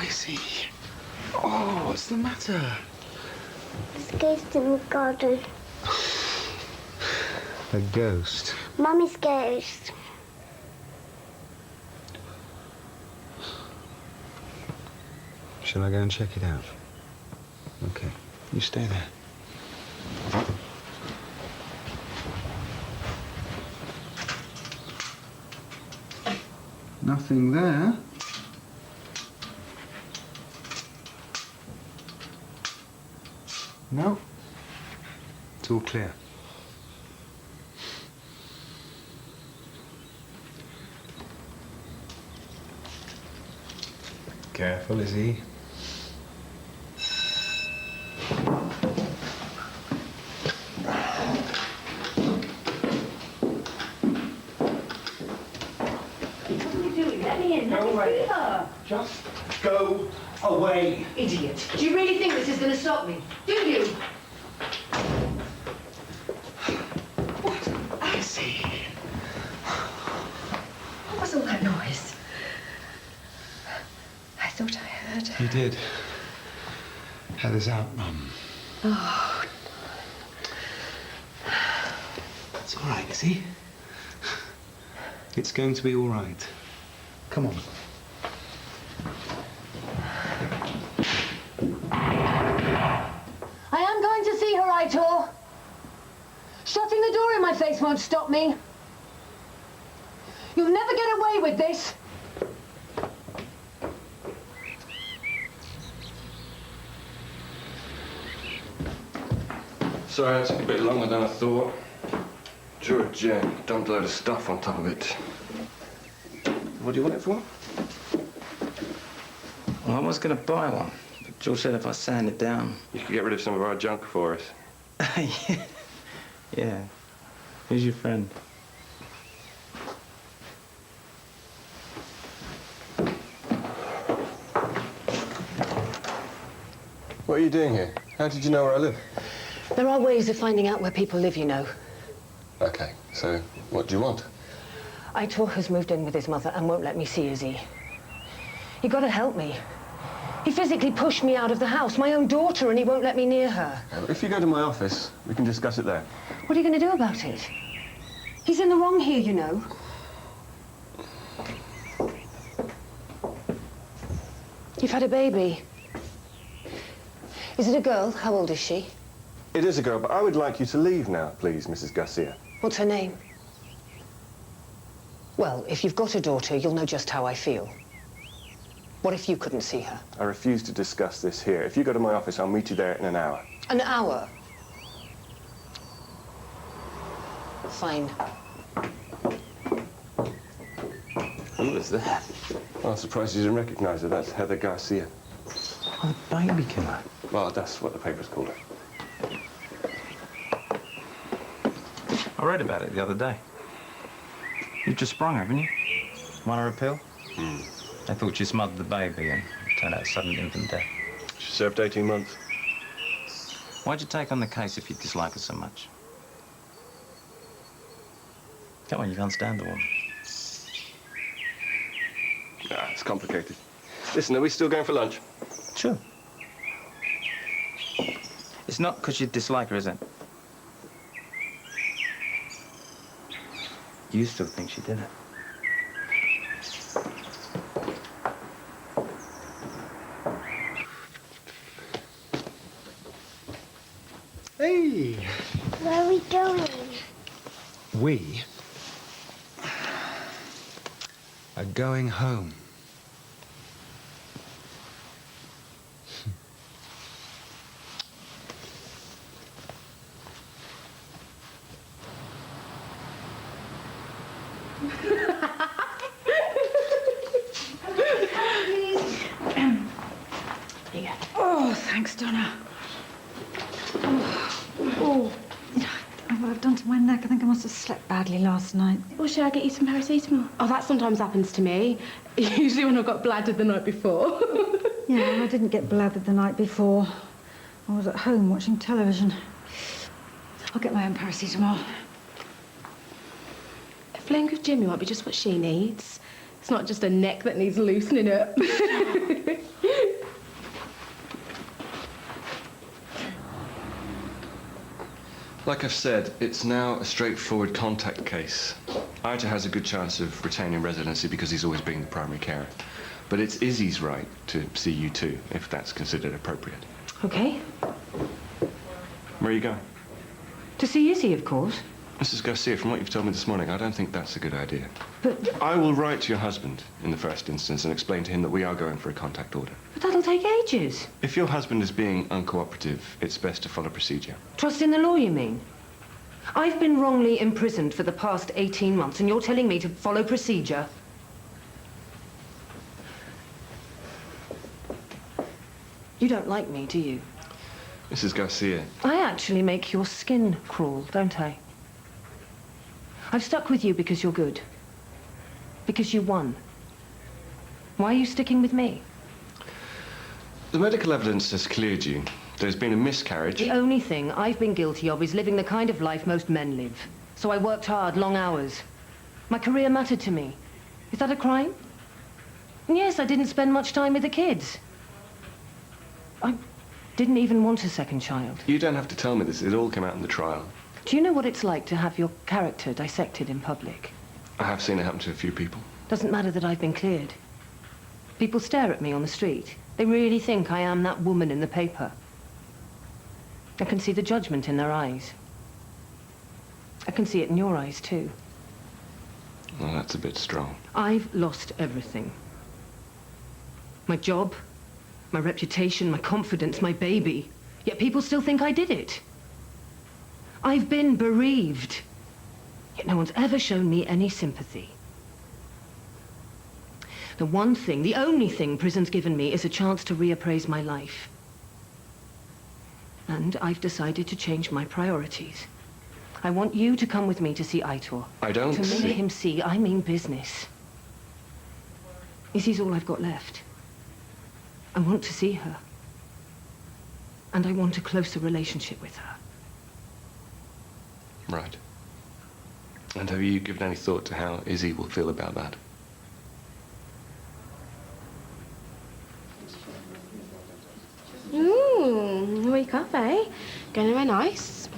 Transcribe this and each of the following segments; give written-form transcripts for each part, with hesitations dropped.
Izzy. Oh, what's the matter? There's a ghost in the garden. A ghost? Mummy's ghost. Shall I go and check it out? Okay, you stay there. Nothing there. No. It's all clear. Careful, Izzy. Just go away. Idiot. Do you really think this is going to stop me? Do you? What? I see. What was all that noise? I thought I heard her. You did. Heather's out, Mum. Oh. It's all right, Izzy. It's going to be all right. Come on. I am going to see her, Aitor. Shutting the door in my face won't stop me. You'll never get away with this. Sorry, that took a bit longer than I thought. George dumped a load of stuff on top of it. What do you want it for? Well, I was going to buy one, but George said if I sand it down... You could get rid of some of our junk for us. Yeah. Who's your friend? What are you doing here? How did you know where I live? There are ways of finding out where people live, you know. Okay, so what do you want? Aitor has moved in with his mother and won't let me see Izzy. You gotta help me. He physically pushed me out of the house, my own daughter, and he won't let me near her. If you go to my office, we can discuss it there. What are you going to do about it? He's in the wrong here, you know. You've had a baby. Is it a girl? How old is she? It is a girl, but I would like you to leave now, please, Mrs. Garcia. What's her name? Well, if you've got a daughter, you'll know just how I feel. What if you couldn't see her? I refuse to discuss this here. If you go to my office, I'll meet you there in an hour. An hour? Fine. Who was that? Well, I'm surprised you didn't recognize her. That's Heather Garcia. Oh, the baby killer. Well, that's what the papers called her. I read about it the other day. You've just sprung, haven't you? Want a repeal? They thought you smothered the baby and it turned out sudden infant death. She served 18 months. Why'd you take on the case if you dislike her so much? Come on, you can't stand the woman. Ah, it's complicated. Listen, are we still going for lunch? Sure. It's not because you dislike her, is it? You still think she did it? Hey! Where are we going? We are going home. Oh, thanks, Donna. Oh, what I've done to my neck. I think I must have slept badly last night. Or should I get you some paracetamol? Oh, that sometimes happens to me. Usually when I've got bladdered the night before. Yeah, well, I didn't get bladdered the night before. I was at home watching television. I'll get my own paracetamol. A fling with Jimmy might be just what she needs. It's not just a neck that needs loosening up. Like I've said, it's now a straightforward contact case. Ita has a good chance of retaining residency because he's always been the primary carer. But it's Izzy's right to see you too, if that's considered appropriate. Okay. Where are you going? To see Izzy, of course. Mrs. Garcia, from what you've told me this morning, I don't think that's a good idea. But I will write to your husband in the first instance and explain to him that we are going for a contact order. that'll take ages. If your husband is being uncooperative, it's best to follow procedure. Trust in the law, you mean? I've been wrongly imprisoned for the past 18 months, and you're telling me to follow procedure? You don't like me, do you? Mrs. Garcia. I actually make your skin crawl, don't I? I've stuck with you because you're good. Because you won. Why are you sticking with me? The medical evidence has cleared you. There's been a miscarriage. The only thing I've been guilty of is living the kind of life most men live. So I worked hard, long hours. My career mattered to me. Is that a crime? And yes, I didn't spend much time with the kids. I didn't even want a second child. You don't have to tell me this. It all came out in the trial. Do you know what it's like to have your character dissected in public? I have seen it happen to a few people. Doesn't matter that I've been cleared. People stare at me on the street. They really think I am that woman in the paper. I can see the judgment in their eyes. I can see it in your eyes, too. Well, that's a bit strong. I've lost everything. My job, my reputation, my confidence, my baby. Yet people still think I did it. I've been bereaved. Yet no one's ever shown me any sympathy. The one thing, the only thing prison's given me is a chance to reappraise my life. And I've decided to change my priorities. I want you to come with me to see Aitor. I don't To see... make him see I mean business. Izzy's all I've got left. I want to see her. And I want a closer relationship with her. Right. And have you given any thought to how Izzy will feel about that? Wake up, eh? Going anywhere nice?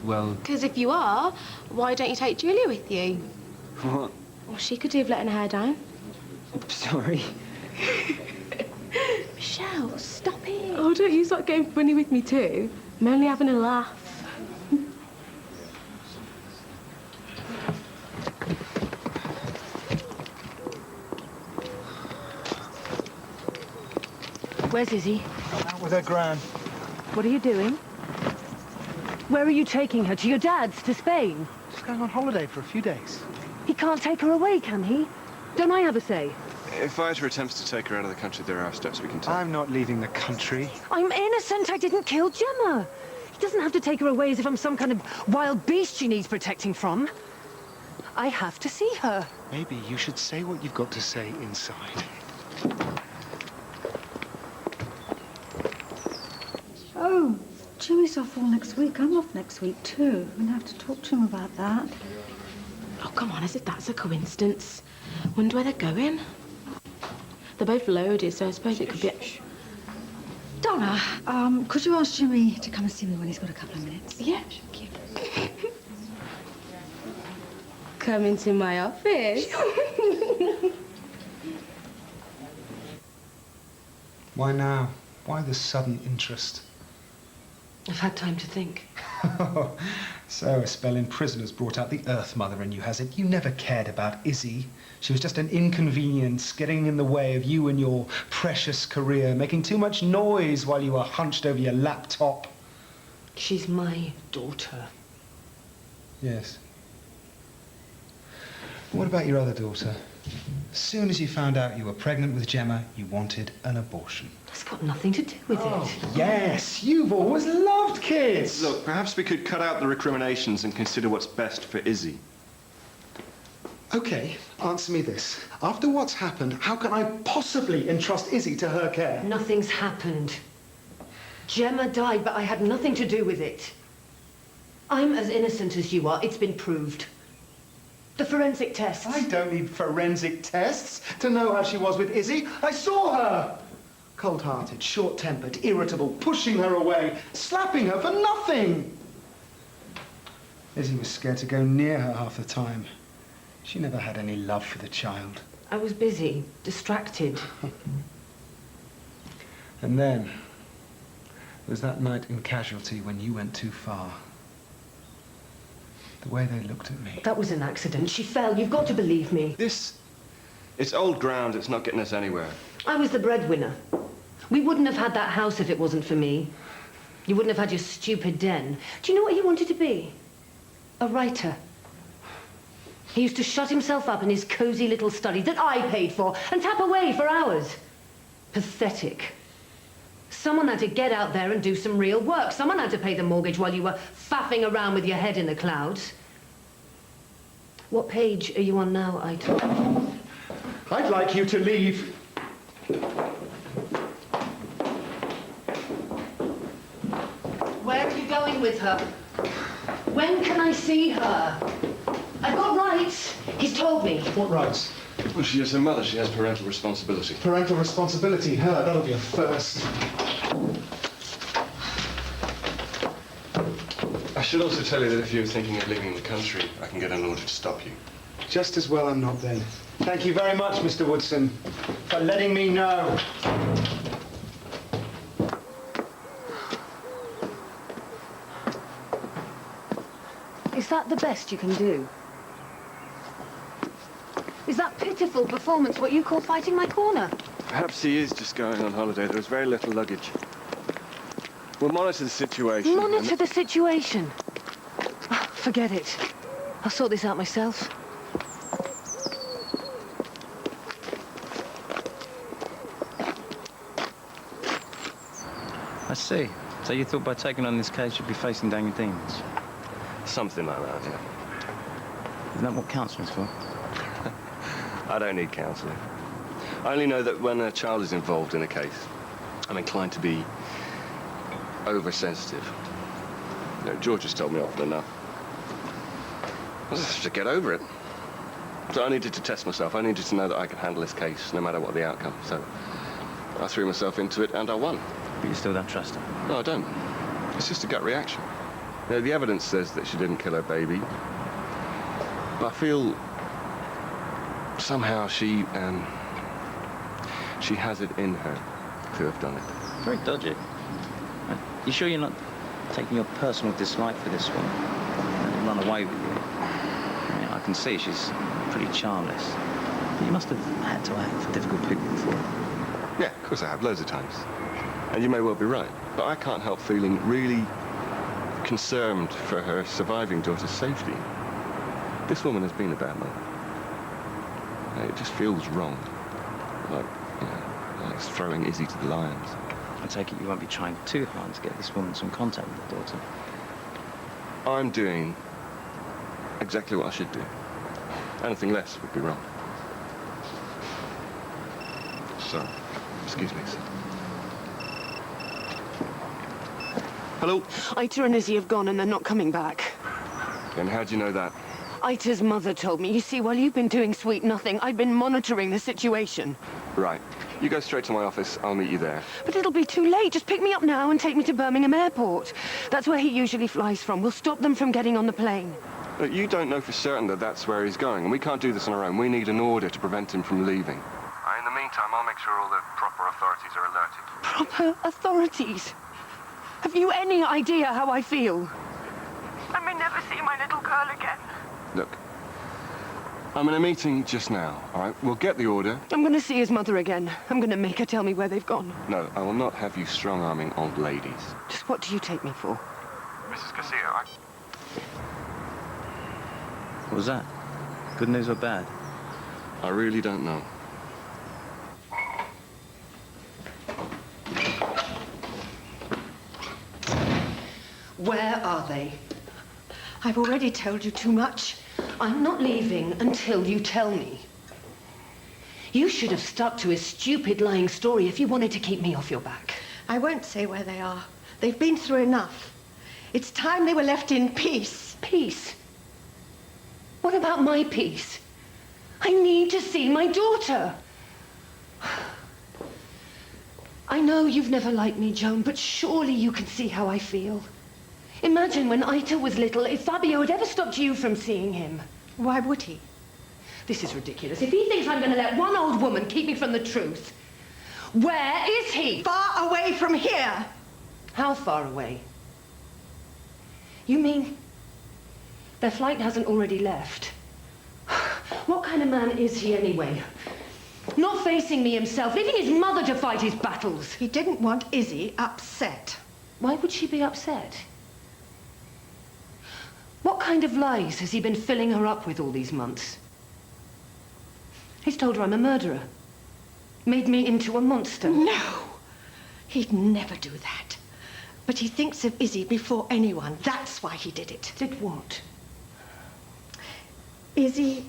Well... Because if you are, why don't you take Julia with you? What? Well, she could do with letting her hair down. Sorry. Michelle, stop it. Oh, don't you start getting funny with me too? I'm only having a laugh. Where's Izzy? Out with her gran. What are you doing? Where are you taking her? To your dad's? To Spain? She's going on holiday for a few days. He can't take her away, can he? Don't I have a say? If Ita attempts to take her out of the country, there are steps we can take. I'm not leaving the country. I'm innocent. I didn't kill Gemma. He doesn't have to take her away as if I'm some kind of wild beast she needs protecting from. I have to see her. Maybe you should say what you've got to say inside. Oh, Jimmy's off all next week. I'm off next week too. I'm gonna have to talk to him about that. Oh, come on, as if that's a coincidence. Wonder where they're going. They're both loaded, so I suppose it could be... Donna, could you ask Jimmy to come and see me when he's got a couple of minutes? Yeah, thank you. Come into my office. Why now? Why this sudden interest? I've had time to think. So a spell in prison has brought out the Earth Mother in you, has it? You never cared about Izzy. She was just an inconvenience, getting in the way of you and your precious career, making too much noise while you were hunched over your laptop. She's my daughter. Yes. What about your other daughter? As soon as you found out you were pregnant with Gemma, you wanted an abortion. That's got nothing to do with it. Yes, you've always loved kids. Look, perhaps we could cut out the recriminations and consider what's best for Izzy. Okay, answer me this. After what's happened, how can I possibly entrust Izzy to her care? Nothing's happened. Gemma died, but I had nothing to do with it. I'm as innocent as you are. It's been proved. The forensic tests. I don't need forensic tests to know how she was with Izzy. I saw her! Cold-hearted, short-tempered, irritable, pushing her away, slapping her for nothing. Izzy was scared to go near her half the time. She never had any love for the child. I was busy, distracted. And then, it was that night in Casualty when you went too far. The way they looked at me. That was an accident. She fell. You've got to believe me. It's old ground. It's not getting us anywhere. I was the breadwinner. We wouldn't have had that house if it wasn't for me. You wouldn't have had your stupid den. Do you know what he wanted to be? A writer. He used to shut himself up in his cozy little study that I paid for and tap away for hours. Pathetic. Someone had to get out there and do some real work. Someone had to pay the mortgage while you were faffing around with your head in the clouds. What page are you on now, Ita? I'd like you to leave. Where are you going with her? When can I see her? I've got rights. He's told me. What rights? Well, she is her mother. She has parental responsibility. Parental responsibility, her. That'll be a first. I should also tell you that if you're thinking of leaving the country, I can get an order to stop you. Just as well I'm not then. Thank you very much, Mr. Woodson, for letting me know. Is that the best you can do? Is that pitiful performance what you call fighting my corner? Perhaps he is just going on holiday. There was very little luggage. We'll monitor the situation. Monitor the situation? Ah, forget it. I'll sort this out myself. I see. So you thought by taking on this case you'd be facing down your demons? Something like that, yeah. Isn't that what counselling's for? I don't need counselling. I only know that when a child is involved in a case, I'm inclined to be oversensitive. You know, George has told me often enough. I just have to get over it. So I needed to test myself. I needed to know that I could handle this case, no matter what the outcome. So I threw myself into it, and I won. But you still don't trust her? No, I don't. It's just a gut reaction. You know, the evidence says that she didn't kill her baby. But I feel somehow she has it in her to have done it. Very dodgy. You sure you're not taking your personal dislike for this woman and run away with you? I mean, I can see she's pretty charmless. But you must have had to act for difficult people before. Yeah, of course I have, loads of times. And you may well be right. But I can't help feeling really concerned for her surviving daughter's safety. This woman has been a bad mother. It just feels wrong. Like, you know, like throwing Izzy to the lions. I take it you won't be trying too hard to get this woman some contact with her daughter. I'm doing exactly what I should do. Anything less would be wrong. So, excuse me, sir. Hello? Ita and Izzy have gone and they're not coming back. And how do you know that? Ita's mother told me. You see, while you've been doing sweet nothing, I've been monitoring the situation. Right. You go straight to my office. I'll meet you there. But it'll be too late. Just pick me up now and take me to Birmingham Airport. That's where he usually flies from. We'll stop them from getting on the plane. But you don't know for certain that that's where he's going, and we can't do this on our own. We need an order to prevent him from leaving. In the meantime, I'll make sure all the proper authorities are alerted. Proper authorities? Have you any idea how I feel? I may never see my little girl again. Look, I'm in a meeting just now, all right? We'll get the order. I'm going to see his mother again. I'm going to make her tell me where they've gone. No, I will not have you strong-arming old ladies. Just what do you take me for? Mrs. Garcia, What was that? Good news or bad? I really don't know. Where are they? I've already told you too much. I'm not leaving until you tell me. You should have stuck to his stupid lying story if you wanted to keep me off your back. I won't say where they are. They've been through enough. It's time they were left in peace. Peace? What about my peace? I need to see my daughter. I know you've never liked me, Joan, but surely you can see how I feel. Imagine when Ita was little, if Fabio had ever stopped you from seeing him. Why would he? This is ridiculous. If he thinks I'm going to let one old woman keep me from the truth, where is he? Far away from here. How far away? You mean their flight hasn't already left? What kind of man is he anyway? Not facing me himself, leaving his mother to fight his battles. He didn't want Izzy upset. Why would she be upset? What kind of lies has he been filling her up with all these months? He's told her I'm a murderer. Made me into a monster. No, he'd never do that. But he thinks of Izzy before anyone. That's why he did it. Did what? Izzy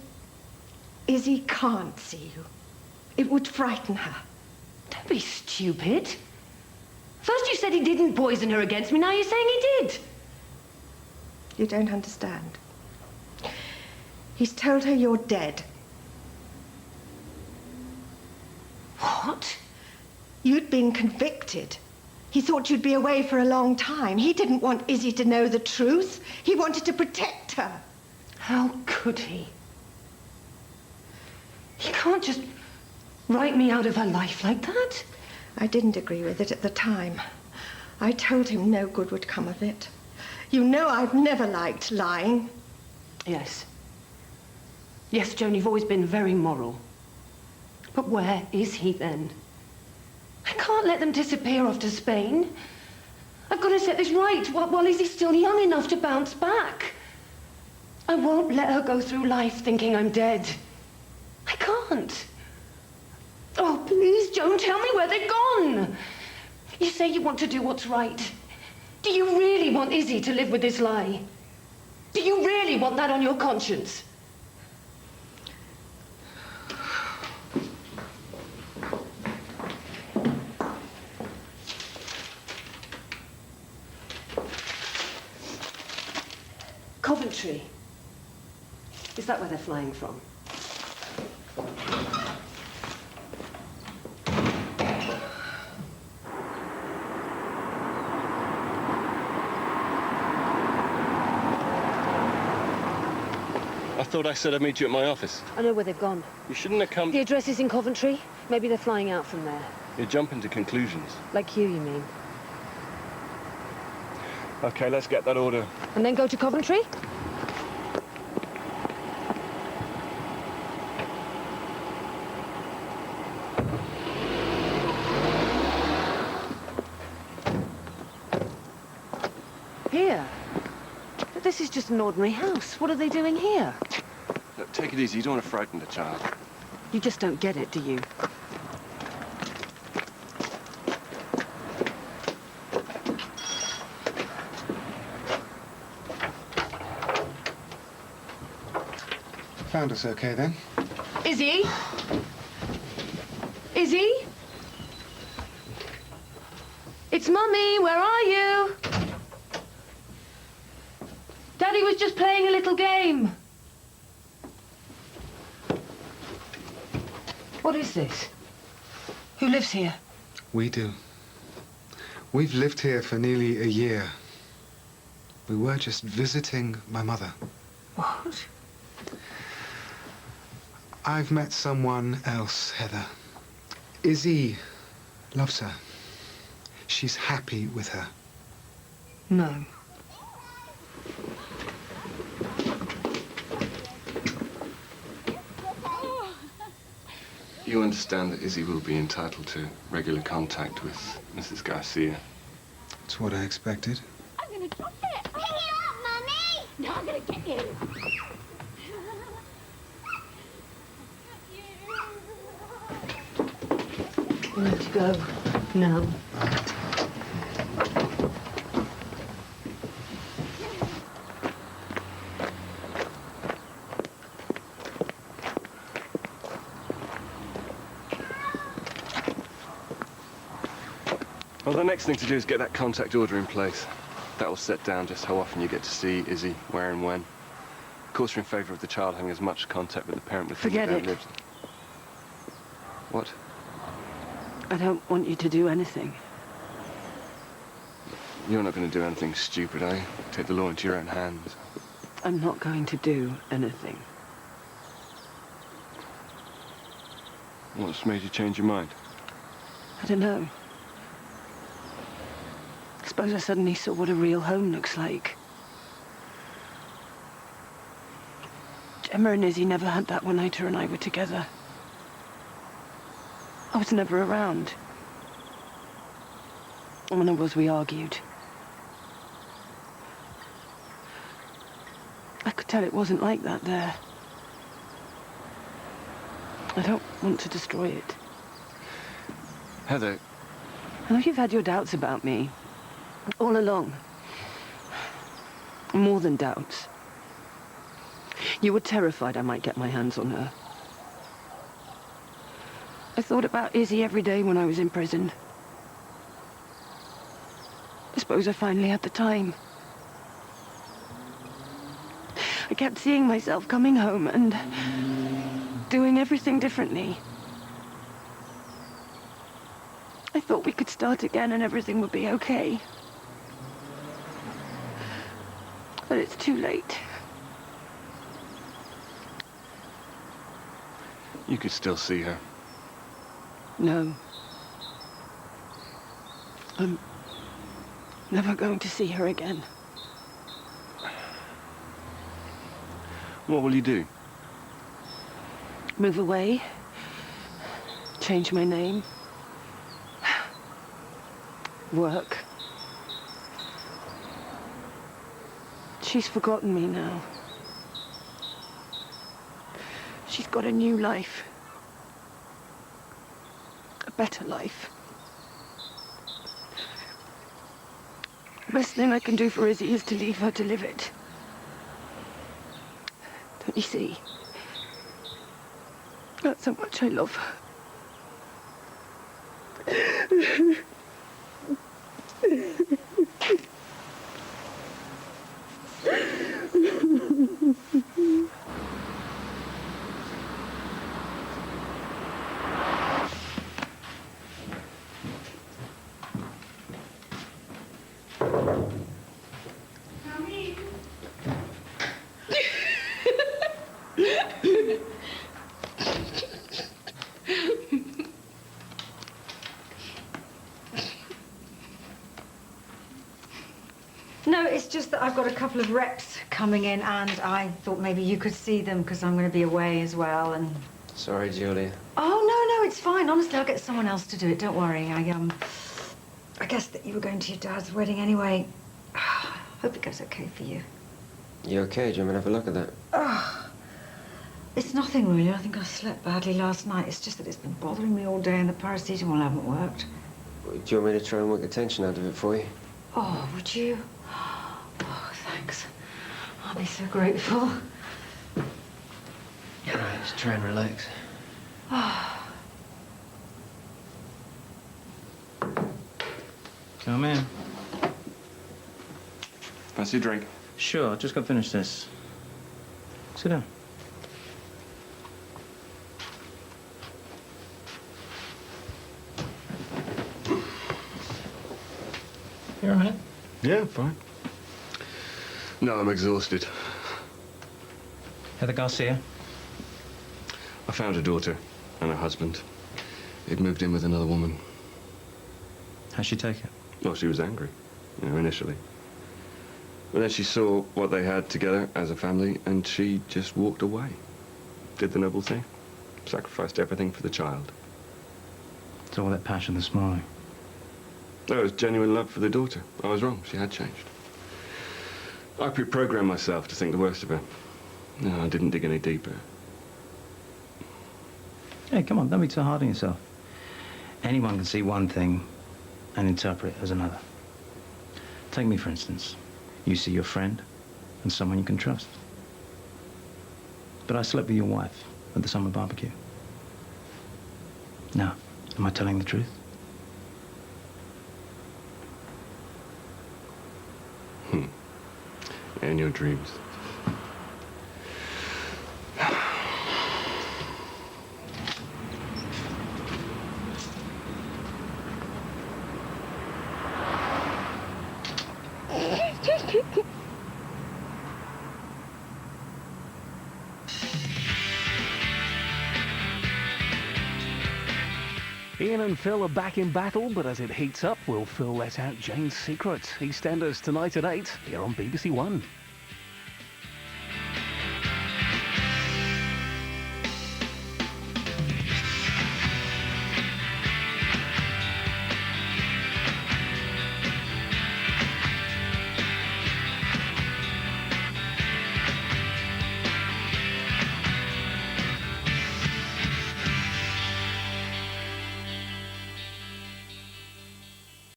can't see you. It would frighten her. Don't be stupid. First you said he didn't poison her against me, now you're saying he did. You don't understand. He's told her you're dead. What? You'd been convicted. He thought you'd be away for a long time. He didn't want Izzy to know the truth. He wanted to protect her. How could he? He can't just write me out of her life like that. I didn't agree with it at the time. I told him no good would come of it. You know I've never liked lying. Yes. Yes, Joan, you've always been very moral. But where is he then? I can't let them disappear off to Spain. I've got to set this right while Izzy's still young enough to bounce back. I won't let her go through life thinking I'm dead. I can't. Oh, please, Joan, tell me where they've gone. You say you want to do what's right. Do you really want Izzy to live with this lie? Do you really want that on your conscience? Coventry. Is that where they're flying from? I thought I said I'd meet you at my office. I know where they've gone. You shouldn't have come... The address is in Coventry. Maybe they're flying out from there. You're jumping to conclusions. Like you mean? Okay, let's get that order. And then go to Coventry? Here? But this is just an ordinary house. What are they doing here? Look, take it easy. You don't want to frighten the child. You just don't get it, do you? Found us okay, then? Izzy? Izzy? It's Mummy, where are you? Daddy was just playing a little game. What is this? Who lives here? We do. We've lived here for nearly a year. We were just visiting my mother. What? I've met someone else, Heather. Izzy loves her. She's happy with her. No. You understand that Izzy will be entitled to regular contact with Mrs. Garcia. It's what I expected. I'm gonna drop it. Pick it up, Mummy! No, I'm gonna get you. We need to go now. Well, the next thing to do is get that contact order in place. That will set down just how often you get to see Izzy, where and when. course, you're in favour of the child having as much contact with the parent with whom Forget they don't it. live. What? I don't want you to do anything. You're not going to do anything stupid, are you? Take the law into your own hands. I'm not going to do anything. What's made you change your mind? I don't know. I suppose I suddenly saw what a real home looks like. Gemma and Izzy never had that when Ita and I were together. I was never around. And when I was, we argued. I could tell it wasn't like that there. I don't want to destroy it. Heather, I know you've had your doubts about me. All along. More than doubts. You were terrified I might get my hands on her. I thought about Izzy every day when I was in prison. I suppose I finally had the time. I kept seeing myself coming home and doing everything differently. I thought we could start again and everything would be okay. But it's too late. you could still see her. No. I'm never going to see her again. What will you do? Move away. Change my name. Work. She's forgotten me now. She's got a new life. A better life. The best thing I can do for Izzy is to leave her to live it. Don't you see? That's how much I love her. No, it's just that I've got a couple of reps coming in and I thought maybe you could see them because I'm going to be away as well and... Sorry, Julia. Oh, no, it's fine. Honestly, I'll get someone else to do it. Don't worry. I guess that you were going to your dad's wedding anyway. Hope it goes okay for you. You okay? Do you want me to have a look at that? It's nothing really. I think I slept badly last night. It's just that it's been bothering me all day and the paracetamol haven't worked. Do you want me to try and work the tension out of it for you? Oh, would you? Oh, thanks. I'll be so grateful. All right, just try and relax. Come in. Fancy a drink? Sure, just got to finish this. Sit down. You all right? Yeah, fine. No, I'm exhausted. Heather Garcia? I found a daughter and her husband. He'd moved in with another woman. How'd she take it? Well, she was angry, initially. But then she saw what they had together as a family, and she just walked away. Did the noble thing. Sacrificed everything for the child. It's all that passion this morning. That was genuine love for the daughter. I was wrong. She had changed. I pre-programmed myself to think the worst of her. No, I didn't dig any deeper. Hey, come on, don't be too hard on yourself. Anyone can see one thing and interpret it as another. Take me, for instance. You see your friend and someone you can trust. But I slept with your wife at the summer barbecue. Now, am I telling the truth? In your dreams. Ian and Phil are back in battle, but as it heats up, will Phil let out Jane's secret? EastEnders tonight at 8, here on BBC1.